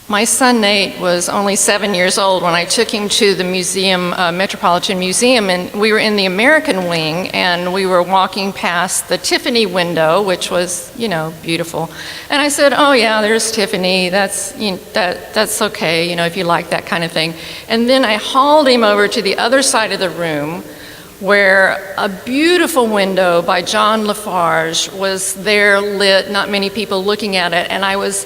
My son Nate was only 7 years old when I took him to the museum, Metropolitan Museum, and we were in the American wing, and we were walking past the Tiffany window, which was, beautiful. And I said, "Oh yeah, there's Tiffany. That's okay, if you like that kind of thing." And then I hauled him over to the other side of the room, where a beautiful window by John Lafarge was there, lit, not many people looking at it, and I was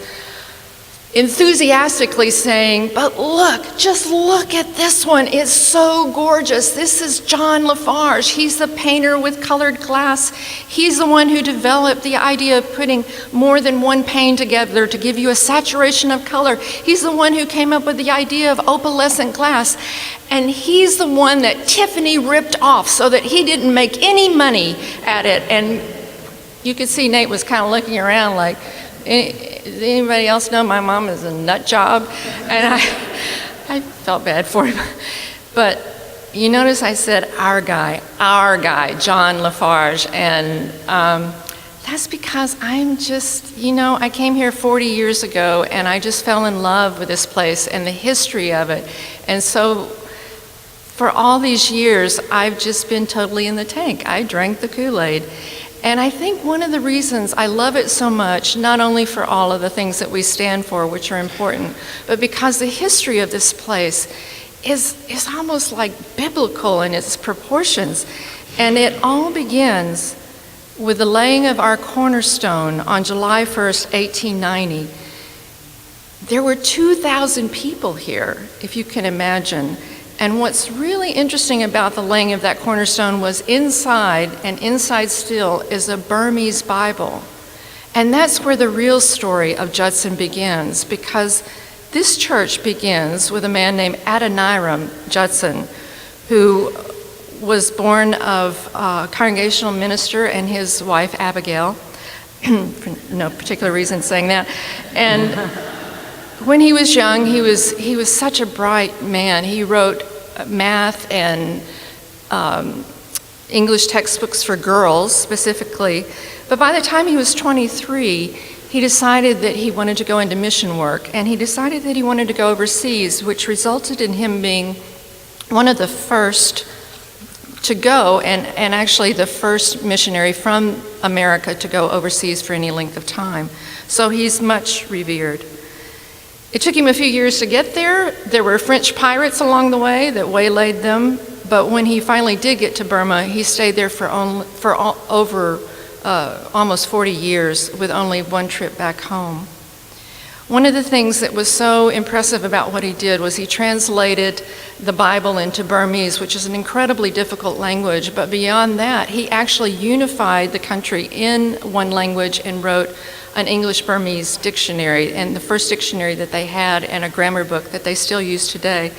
enthusiastically saying, "But look, just look at this one. It's so gorgeous. This is John Lafarge. He's the painter with colored glass. He's the one who developed the idea of putting more than one pane together to give you a saturation of color. He's the one who came up with the idea of opalescent glass. And he's the one that Tiffany ripped off so that he didn't make any money at it." And you could see Nate was kind of looking around like, "Does anybody else know my mom is a nut job?" And I felt bad for him. But you notice I said our guy, John Lafarge. And that's because I'm just, I came here 40 years ago and I just fell in love with this place and the history of it. And so for all these years, I've just been totally in the tank. I drank the Kool-Aid. And I think one of the reasons I love it so much, not only for all of the things that we stand for, which are important, but because the history of this place is almost like biblical in its proportions. And it all begins with the laying of our cornerstone on July 1st, 1890. There were 2,000 people here, if you can imagine. And what's really interesting about the laying of that cornerstone was inside, and inside still, is a Burmese Bible. And that's where the real story of Judson begins, because this church begins with a man named Adoniram Judson, who was born of a congregational minister and his wife Abigail, for no particular reason saying that. And when he was young, he was such a bright man. He wrote math and English textbooks for girls specifically. But by the time he was 23, he decided that he wanted to go into mission work, and he decided that he wanted to go overseas, which resulted in him being one of the first to go, and actually the first missionary from America to go overseas for any length of time. So he's much revered. It took him a few years to get there. There were French pirates along the way that waylaid them, but when he finally did get to Burma, he stayed there for over almost 40 years with only one trip back home. One of the things that was so impressive about what he did was he translated the Bible into Burmese, which is an incredibly difficult language, but beyond that, he actually unified the country in one language and wrote an English-Burmese dictionary, and the first dictionary that they had, and a grammar book that they still use today.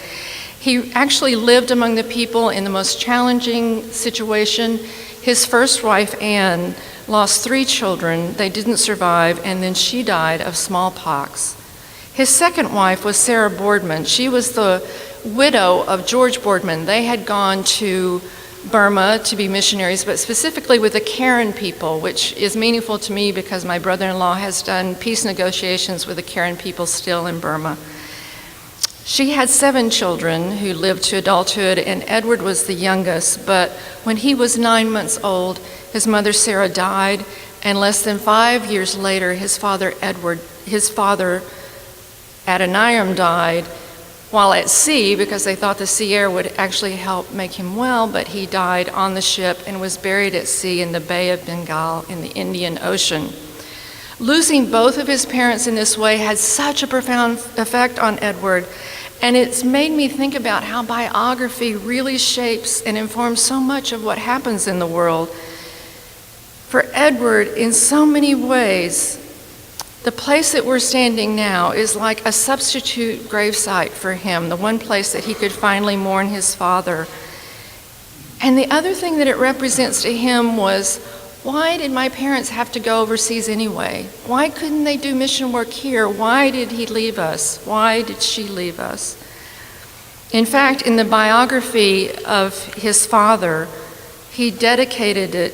He actually lived among the people in the most challenging situation. His first wife, Anne, lost 3 children. They didn't survive, and then she died of smallpox. His second wife was Sarah Boardman. She was the widow of George Boardman. They had gone to Burma to be missionaries, but specifically with the Karen people, which is meaningful to me because my brother-in-law has done peace negotiations with the Karen people still in Burma. She had 7 children who lived to adulthood, and Edward was the youngest, but when he was 9 months old, his mother Sarah died, and less than 5 years later, his father Adoniram died while at sea, because they thought the sea air would actually help make him well, but he died on the ship and was buried at sea in the Bay of Bengal in the Indian Ocean. Losing both of his parents in this way had such a profound effect on Edward, and it's made me think about how biography really shapes and informs so much of what happens in the world. For Edward, in so many ways, the place that we're standing now is like a substitute gravesite for him, the one place that he could finally mourn his father. And the other thing that it represents to him was, why did my parents have to go overseas anyway? Why couldn't they do mission work here? Why did he leave us? Why did she leave us? In fact, in the biography of his father, he dedicated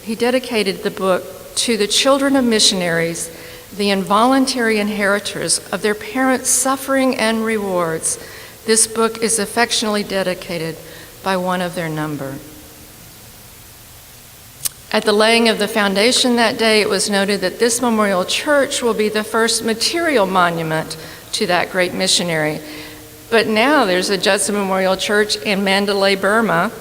the book to the children of missionaries the involuntary inheritors of their parents' suffering and rewards, this book is affectionately dedicated by one of their number. At the laying of the foundation that day, it was noted that this memorial church will be the first material monument to that great missionary. But now there's a Judson Memorial Church in Mandalay, Burma.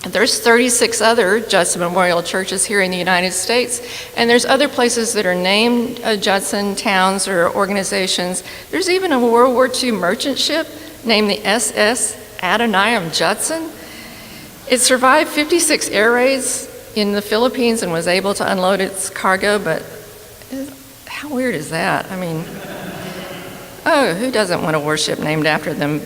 There's 36 other Judson Memorial Churches here in the United States, and there's other places that are named Judson towns or organizations. There's even a World War II merchant ship named the SS Adoniram Judson. It survived 56 air raids in the Philippines and was able to unload its cargo, but how weird is that? I mean, oh, who doesn't want a warship named after them?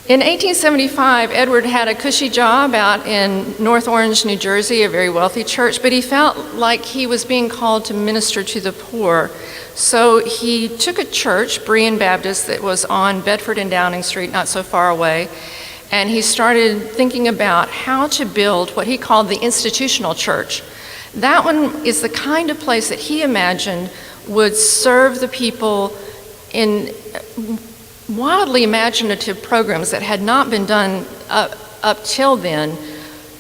In 1875, Edward had a cushy job out in North Orange, New Jersey, a very wealthy church, but he felt like he was being called to minister to the poor. So he took a church, Berean Baptist, that was on Bedford and Downing Street, not so far away, and he started thinking about how to build what he called the institutional church. That one is the kind of place that he imagined would serve the people in wildly imaginative programs that had not been done up till then,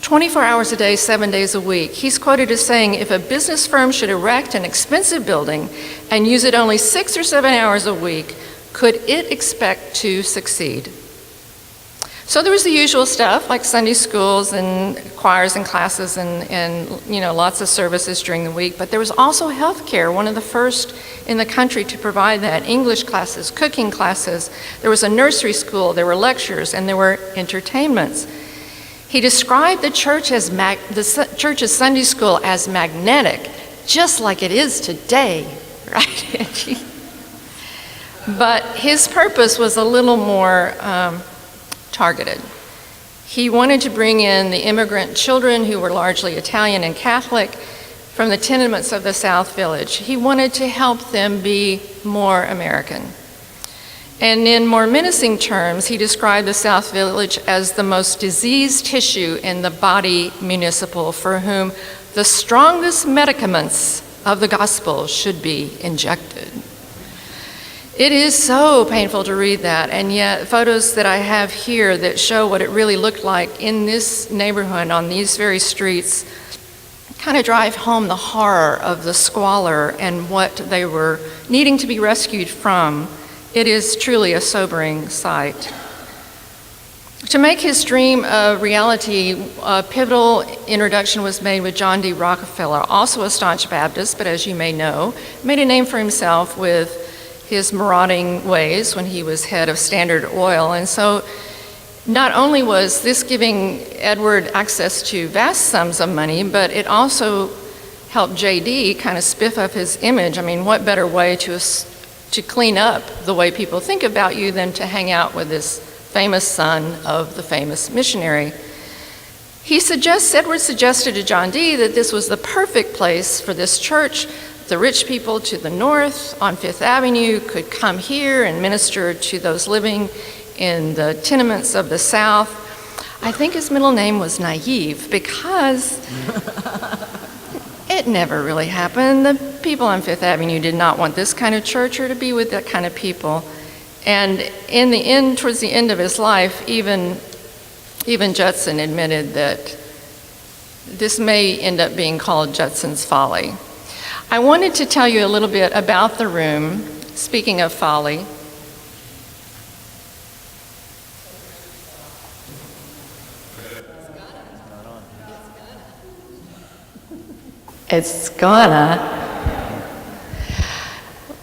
24 hours a day, 7 days a week. He's quoted as saying, if a business firm should erect an expensive building and use it only 6 or 7 hours a week, could it expect to succeed? So there was the usual stuff like Sunday schools and choirs and classes and lots of services during the week, but there was also health care, one of the first in the country to provide that. English classes, cooking classes, there was a nursery school, there were lectures, and there were entertainments. He described the church's Sunday school as magnetic, just like it is today, right? But his purpose was a little more targeted. He wanted to bring in the immigrant children who were largely Italian and Catholic from the tenements of the South Village. He wanted to help them be more American. And in more menacing terms, he described the South Village as the most diseased tissue in the body municipal, for whom the strongest medicaments of the gospel should be injected. It is so painful to read that, and yet photos that I have here that show what it really looked like in this neighborhood on these very streets kind of drive home the horror of the squalor and what they were needing to be rescued from. It is truly a sobering sight. To make his dream a reality, a pivotal introduction was made with John D. Rockefeller, also a staunch Baptist, but as you may know, made a name for himself with his marauding ways when he was head of Standard Oil. And so not only was this giving Edward access to vast sums of money, but it also helped JD kind of spiff up his image. I mean, what better way to clean up the way people think about you than to hang out with this famous son of the famous missionary? Edward suggested to John D. that this was the perfect place for this church. The rich people to the north on Fifth Avenue could come here and minister to those living in the tenements of the South. I think his middle name was Naive because it never really happened. The people on Fifth Avenue did not want this kind of church or to be with that kind of people. And in the end, towards the end of his life, even Judson admitted that this may end up being called Judson's Folly. I wanted to tell you a little bit about the room, speaking of folly. It's gonna.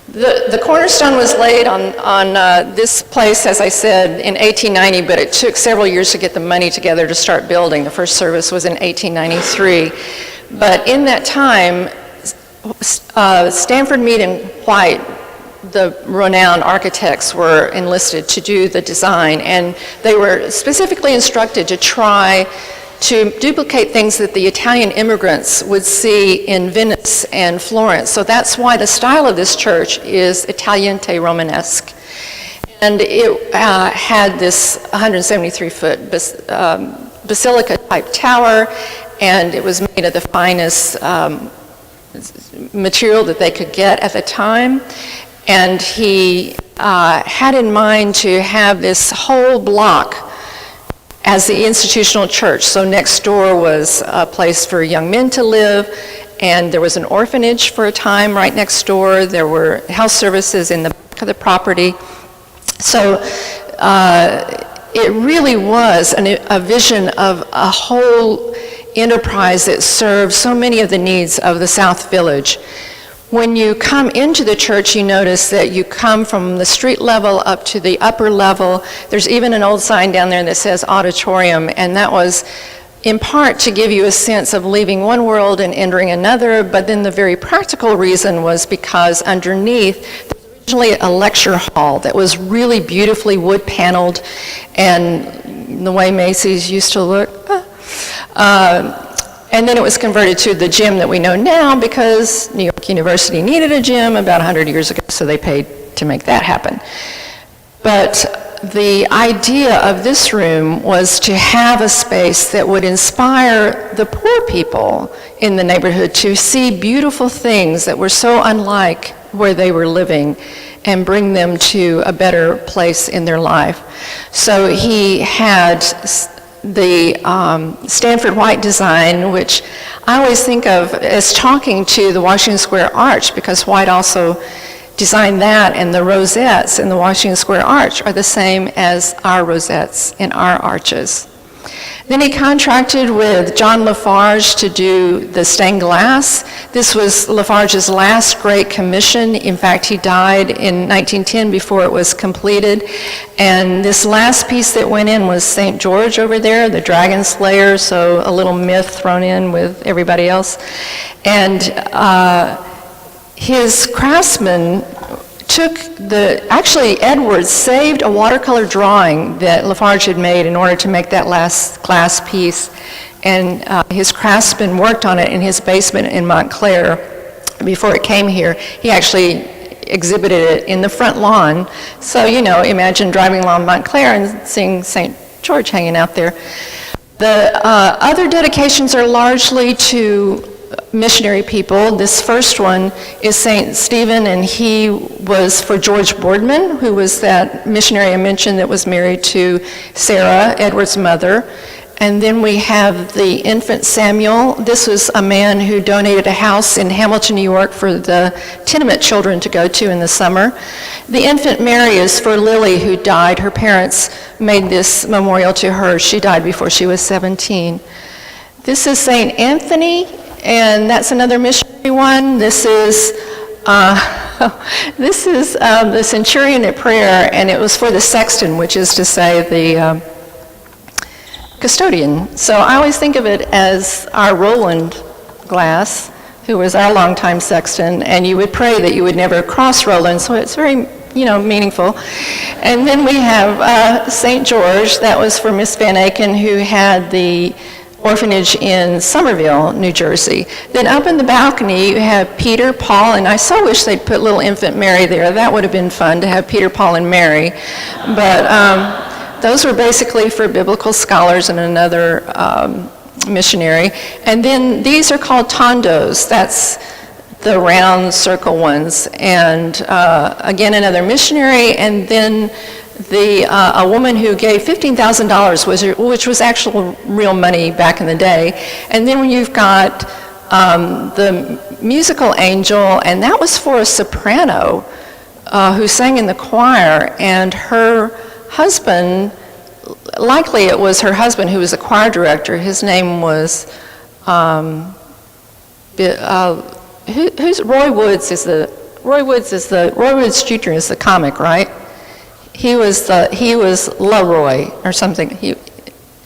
The cornerstone was laid on this place, as I said, in 1890, but it took several years to get the money together to start building. The first service was in 1893. But in that time, Stanford, Mead, and White, the renowned architects, were enlisted to do the design, and they were specifically instructed to try to duplicate things that the Italian immigrants would see in Venice and Florence. So that's why the style of this church is Italiante Romanesque. And it had this 173-foot basilica-type tower, and it was made of the finest material that they could get at the time. And he had in mind to have this whole block as the institutional church. So next door was a place for young men to live, and there was an orphanage for a time right next door. There were health services in the back of the property. So it really was a vision of a whole enterprise that served so many of the needs of the South Village. When you come into the church, you notice that you come from the street level up to the upper level. There's even an old sign down there that says auditorium, and that was in part to give you a sense of leaving one world and entering another, but then the very practical reason was because underneath there was originally a lecture hall that was really beautifully wood paneled, and the way Macy's used to look. And then it was converted to the gym that we know now because New York University needed a gym about 100 years ago, so they paid to make that happen. But the idea of this room was to have a space that would inspire the poor people in the neighborhood to see beautiful things that were so unlike where they were living and bring them to a better place in their life. So he had the Stanford White design, which I always think of as talking to the Washington Square Arch, because White also designed that, and the rosettes in the Washington Square Arch are the same as our rosettes in our arches. Then he contracted with John Lafarge to do the stained glass. This was Lafarge's last great commission. In fact, he died in 1910 before it was completed. And this last piece that went in was St. George over there, the dragon slayer, so a little myth thrown in with everybody else. And his craftsman actually Edwards saved a watercolor drawing that Lafarge had made in order to make that last glass piece, and his craftsman worked on it in his basement in Montclair before it came here. He actually exhibited it in the front lawn, so imagine driving along Montclair and seeing St. George hanging out there. The other dedications are largely to missionary people. This first one is St. Stephen, and he was for George Boardman, who was that missionary I mentioned that was married to Sarah, Edward's mother. And then we have the infant Samuel. This was a man who donated a house in Hamilton, New York for the tenement children to go to in the summer. The infant Mary is for Lily, who died. Her parents made this memorial to her. She died before she was 17. This is St. Anthony, and that's another missionary one. This is the centurion at prayer, and it was for the sexton, which is to say the custodian. So I always think of it as our Roland Glass, who was our longtime sexton, and you would pray that you would never cross Roland, so it's very meaningful. And then we have St. George. That was for Miss Van Aken, who had the orphanage in Somerville, New Jersey. Then up in the balcony, you have Peter, Paul, and I so wish they'd put little infant Mary there. That would have been fun to have Peter, Paul, and Mary. But those were basically for biblical scholars and another missionary. And then these are called tondos. That's the round circle ones. And again, another missionary. And then a woman who gave $15,000, which was actual real money back in the day. And then when you've got the musical angel, and that was for a soprano who sang in the choir, and her husband, likely it was her husband who was a choir director. His name was who's Roy Woods Roy Woods Jr. is the comic, right? He was Leroy or something.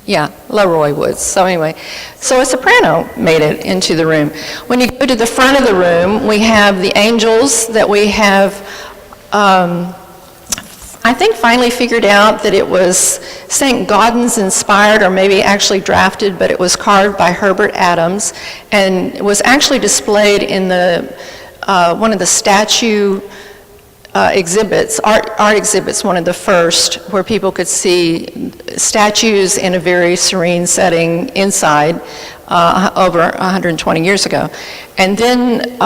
Leroy Woods. So anyway, so a soprano made it into the room. When you go to the front of the room, we have the angels that we have, I think finally figured out that it was St. Gaudens inspired, or maybe actually drafted, but it was carved by Herbert Adams, and it was actually displayed in the one of the statue exhibits, art exhibits, one of the first, where people could see statues in a very serene setting inside. over 120 years ago. And then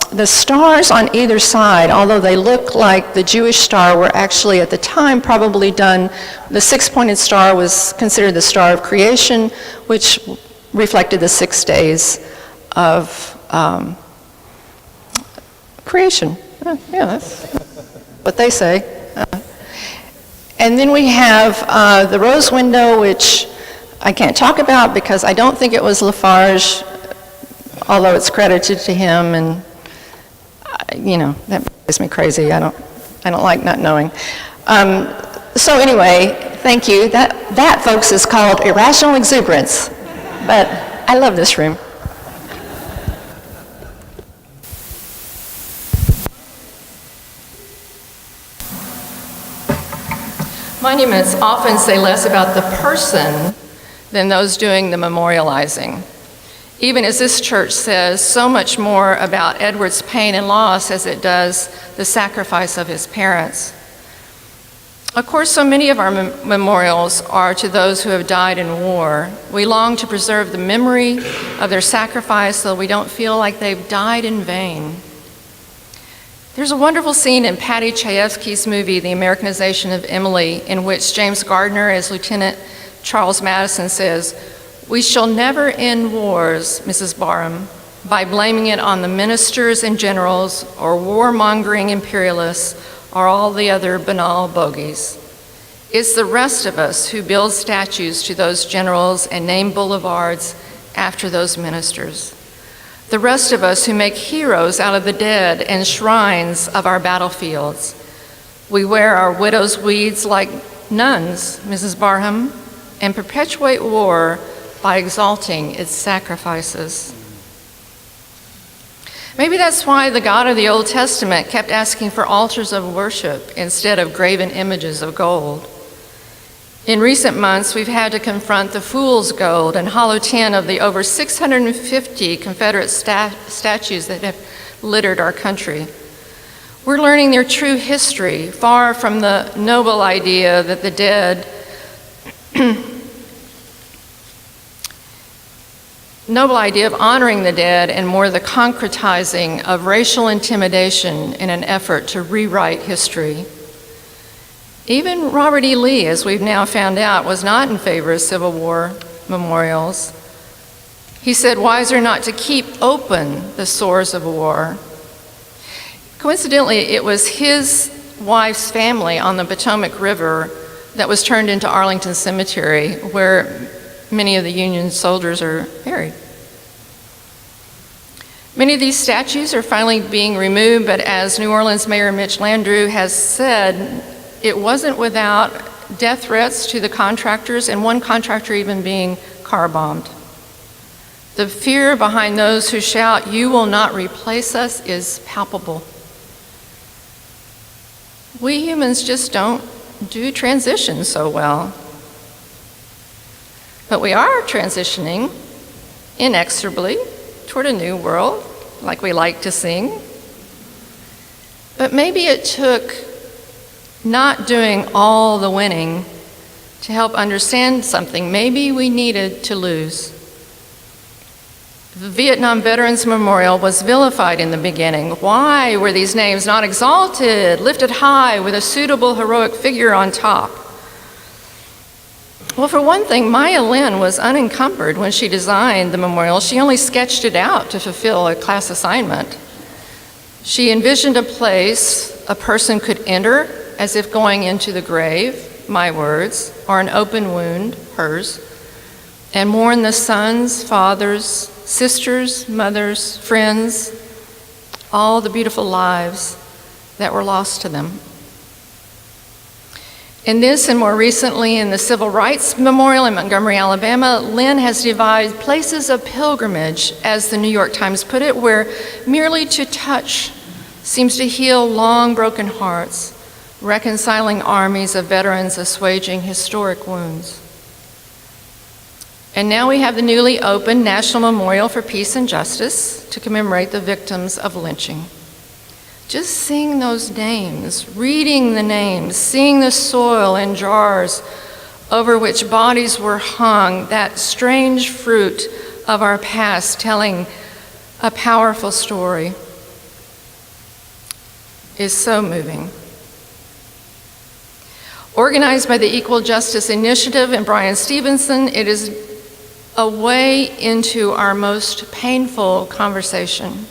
the stars on either side, although they look like the Jewish star, were actually at the time probably done, the six-pointed star was considered the star of creation, which reflected the 6 days of creation. Yeah, that's what they say. And then we have the rose window, which I can't talk about because I don't think it was Lafarge, although it's credited to him, and that makes me crazy. I don't like not knowing. So anyway, thank you. That, folks, is called irrational exuberance. But I love this room. Monuments often say less about the person than those doing the memorializing. Even as this church says so much more about Edward's pain and loss as it does the sacrifice of his parents. Of course, so many of our memorials are to those who have died in war. We long to preserve the memory of their sacrifice so we don't feel like they've died in vain. There's a wonderful scene in Patty Chayefsky's movie, The Americanization of Emily, in which James Gardner, as Lieutenant Charles Madison, says, "We shall never end wars, Mrs. Barham, by blaming it on the ministers and generals or warmongering imperialists or all the other banal bogies. It's the rest of us who build statues to those generals and name boulevards after those ministers. The rest of us who make heroes out of the dead and shrines of our battlefields. We wear our widow's weeds like nuns, Mrs. Barham, and perpetuate war by exalting its sacrifices." Maybe that's why the God of the Old Testament kept asking for altars of worship instead of graven images of gold. In recent months, we've had to confront the fool's gold and hollow tin of the over 650 Confederate statues that have littered our country. We're learning their true history, far from the noble idea that the dead noble idea of honoring the dead, and more the concretizing of racial intimidation in an effort to rewrite history. Even Robert E. Lee, as we've now found out, was not in favor of Civil War memorials. He said, wiser not to keep open the sores of war. Coincidentally, it was his wife's family on the Potomac River that was turned into Arlington Cemetery, where many of the Union soldiers are buried. Many of these statues are finally being removed, but as New Orleans Mayor Mitch Landrieu has said, it wasn't without death threats to the contractors, and one contractor even being car bombed. The fear behind those who shout, "You will not replace us," is palpable. We humans just don't do transitions so well. But we are transitioning inexorably toward a new world, like we like to sing. But maybe it took not doing all the winning to help understand something maybe we needed to lose. The Vietnam Veterans Memorial was vilified in the beginning. Why were these names not exalted, lifted high with a suitable heroic figure on top? Well, for one thing, Maya Lin was unencumbered when she designed the memorial. She only sketched it out to fulfill a class assignment. She envisioned a place a person could enter as if going into the grave, my words, or an open wound, hers, and mourn the sons, fathers, sisters, mothers, friends, all the beautiful lives that were lost to them. In this, and more recently in the Civil Rights Memorial in Montgomery, Alabama, Lynn has devised places of pilgrimage, as the New York Times put it, where merely to touch seems to heal long broken hearts, reconciling armies of veterans, assuaging historic wounds. And now we have the newly opened National Memorial for Peace and Justice to commemorate the victims of lynching. Just seeing those names, reading the names, seeing the soil in jars over which bodies were hung, that strange fruit of our past telling a powerful story is so moving. Organized by the Equal Justice Initiative and Brian Stevenson, it is a way into our most painful conversation.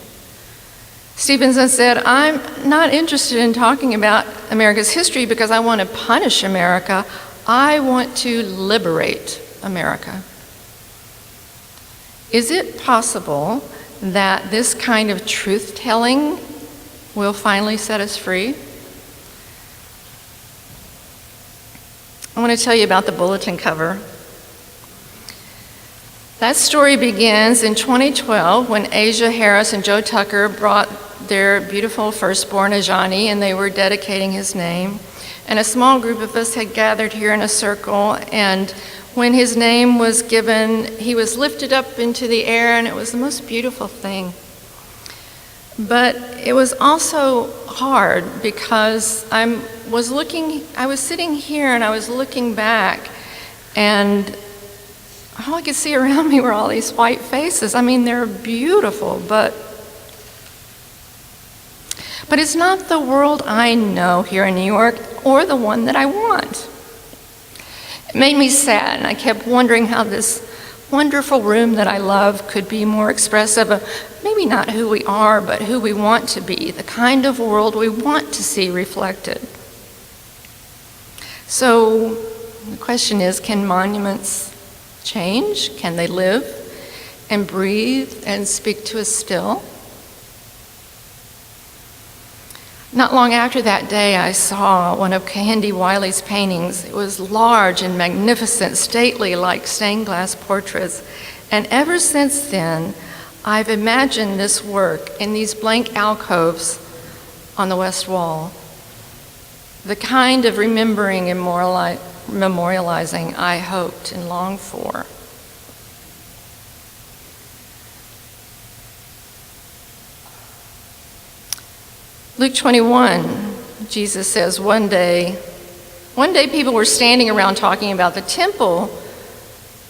Stevenson said, "I'm not interested in talking about America's history because I want to punish America. I want to liberate America." Is it possible that this kind of truth-telling will finally set us free? I want to tell you about the bulletin cover. That story begins in 2012 when Asia Harris and Joe Tucker brought their beautiful firstborn, Ajani, and they were dedicating his name. And a small group of us had gathered here in a circle, and when his name was given, he was lifted up into the air, and it was the most beautiful thing. But it was also hard because I was sitting here and I was looking back, and all I could see around me were all these white faces. I mean, they're beautiful, but it's not the world I know here in New York or the one that I want. It made me sad, and I kept wondering how this wonderful room that I love could be more expressive of maybe not who we are, but who we want to be, the kind of world we want to see reflected. So the question is, can monuments change? Can they live and breathe and speak to us still? Not long after that day, I saw one of Kehinde Wiley's paintings. It was large and magnificent, stately, like stained glass portraits. And ever since then, I've imagined this work in these blank alcoves on the west wall. The kind of remembering and memorializing I hoped and longed for. Luke 21, Jesus says, one day people were standing around talking about the temple,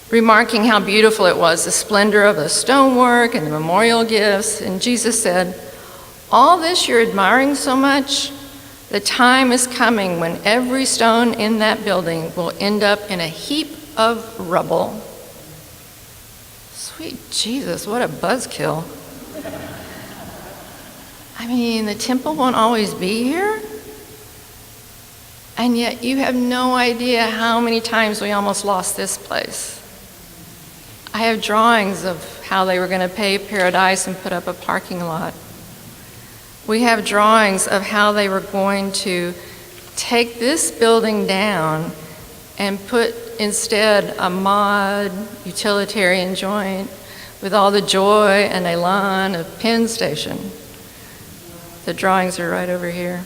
remarking how beautiful it was, the splendor of the stonework and the memorial gifts. And Jesus said, "All this you're admiring so much, the time is coming when every stone in that building will end up in a heap of rubble." Sweet Jesus, what a buzzkill. I mean, the temple won't always be here? And yet you have no idea how many times we almost lost this place. I have drawings of how they were going to pave Paradise and put up a parking lot. We have drawings of how they were going to take this building down and put instead a mod utilitarian joint with all the joy and elan of Penn Station. The drawings are right over here.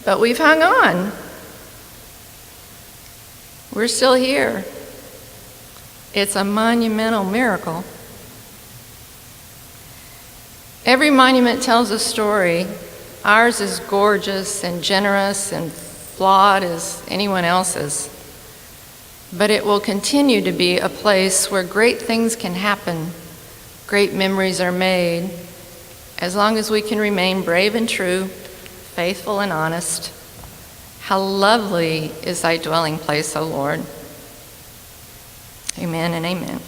But we've hung on. We're still here. It's a monumental miracle. Every monument tells a story. Ours is gorgeous and generous and flawed as anyone else's. But it will continue to be a place where great things can happen. Great memories are made, as long as we can remain brave and true, faithful and honest. How lovely is thy dwelling place, O Lord. Amen and amen.